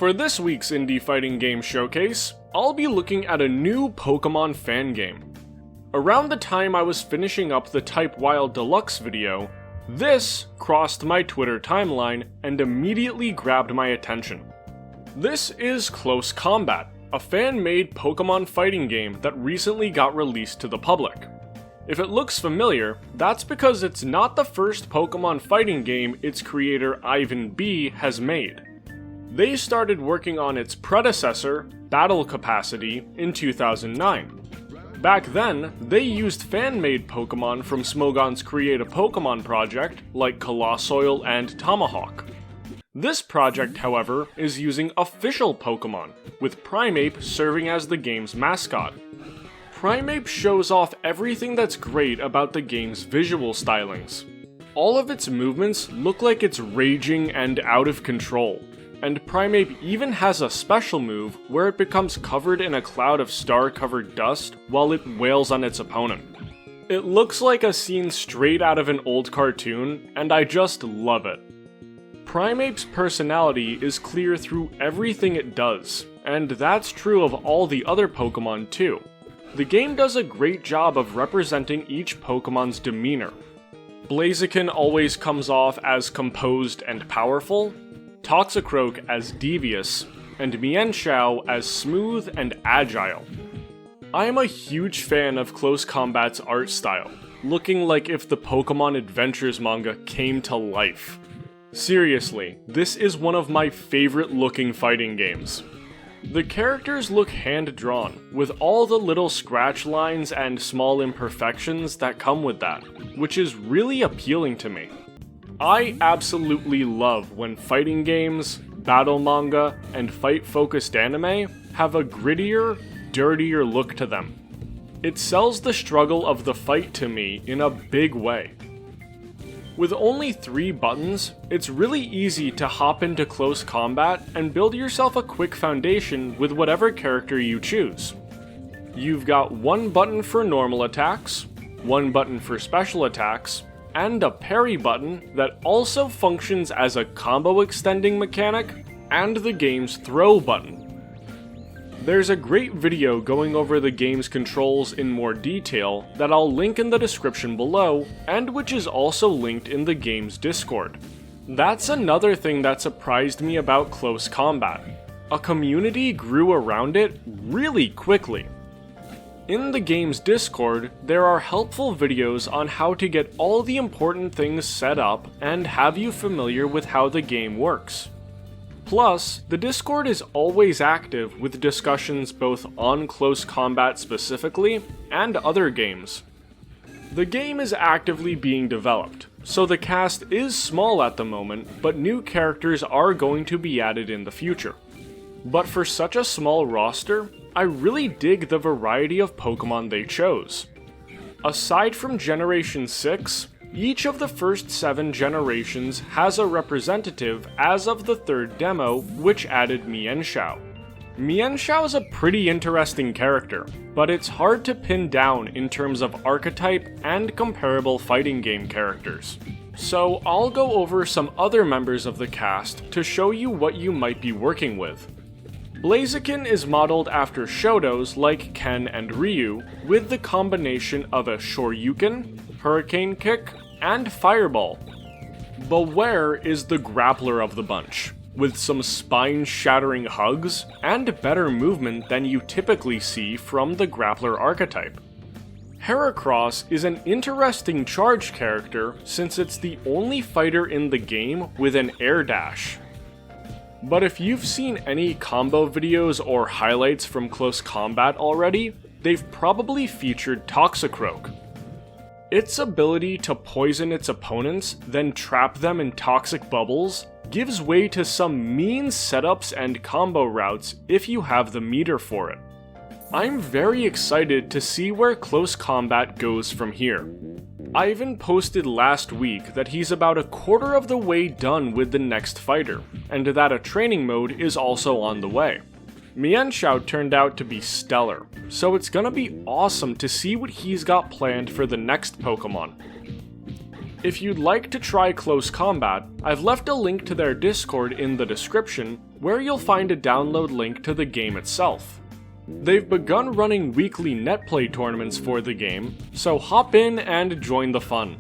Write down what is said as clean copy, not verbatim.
For this week's indie fighting game showcase, I'll be looking at a new Pokémon fan game. Around the time I was finishing up the Type Wild Deluxe video, this crossed my Twitter timeline and immediately grabbed my attention. This is Close Combat, a fan-made Pokémon fighting game that recently got released to the public. If it looks familiar, that's because it's not the first Pokémon fighting game its creator Ivan B has made. They started working on its predecessor, Battle Capacity, in 2009. Back then, they used fan-made Pokémon from Smogon's Create a Pokémon project, like Colossoil and Tomahawk. This project, however, is using official Pokémon, with Primeape serving as the game's mascot. Primeape shows off everything that's great about the game's visual stylings. All of its movements look like it's raging and out of control. And Primeape even has a special move where it becomes covered in a cloud of star-covered dust while it wails on its opponent. It looks like a scene straight out of an old cartoon, and I just love it. Primeape's personality is clear through everything it does, and that's true of all the other Pokémon too. The game does a great job of representing each Pokémon's demeanor. Blaziken always comes off as composed and powerful, Toxicroak as devious, and Mienshao as smooth and agile. I am a huge fan of Close Combat's art style, looking like if the Pokémon Adventures manga came to life. Seriously, this is one of my favorite looking fighting games. The characters look hand-drawn, with all the little scratch lines and small imperfections that come with that, which is really appealing to me. I absolutely love when fighting games, battle manga, and fight-focused anime have a grittier, dirtier look to them. It sells the struggle of the fight to me in a big way. With only 3 buttons, it's really easy to hop into Close Combat and build yourself a quick foundation with whatever character you choose. You've got 1 button for normal attacks, 1 button for special attacks, and a parry button that also functions as a combo extending mechanic, and the game's throw button. There's a great video going over the game's controls in more detail that I'll link in the description below, and which is also linked in the game's Discord. That's another thing that surprised me about Close Combat. A community grew around it really quickly. In the game's Discord, there are helpful videos on how to get all the important things set up and have you familiar with how the game works. Plus, the Discord is always active with discussions both on Close Combat specifically and other games. The game is actively being developed, so the cast is small at the moment, but new characters are going to be added in the future. But for such a small roster, I really dig the variety of Pokémon they chose. Aside from Generation 6, each of the first 7 generations has a representative as of the 3rd demo, which added Mienshao. Mienshao is a pretty interesting character, but it's hard to pin down in terms of archetype and comparable fighting game characters. So I'll go over some other members of the cast to show you what you might be working with. Blaziken is modeled after Shotos like Ken and Ryu, with the combination of a Shoryuken, Hurricane Kick, and Fireball. Beware is the grappler of the bunch, with some spine-shattering hugs and better movement than you typically see from the grappler archetype. Heracross is an interesting charge character since it's the only fighter in the game with an air dash. But if you've seen any combo videos or highlights from Close Combat already, they've probably featured Toxicroak. Its ability to poison its opponents, then trap them in toxic bubbles, gives way to some mean setups and combo routes if you have the meter for it. I'm very excited to see where Close Combat goes from here. Ivan posted last week that he's about a quarter of the way done with the next fighter, and that a training mode is also on the way. Mienshao turned out to be stellar, so it's gonna be awesome to see what he's got planned for the next Pokémon. If you'd like to try close combat, I've left a link to their Discord in the description, where you'll find a download link to the game itself. They've begun running weekly netplay tournaments for the game, so hop in and join the fun.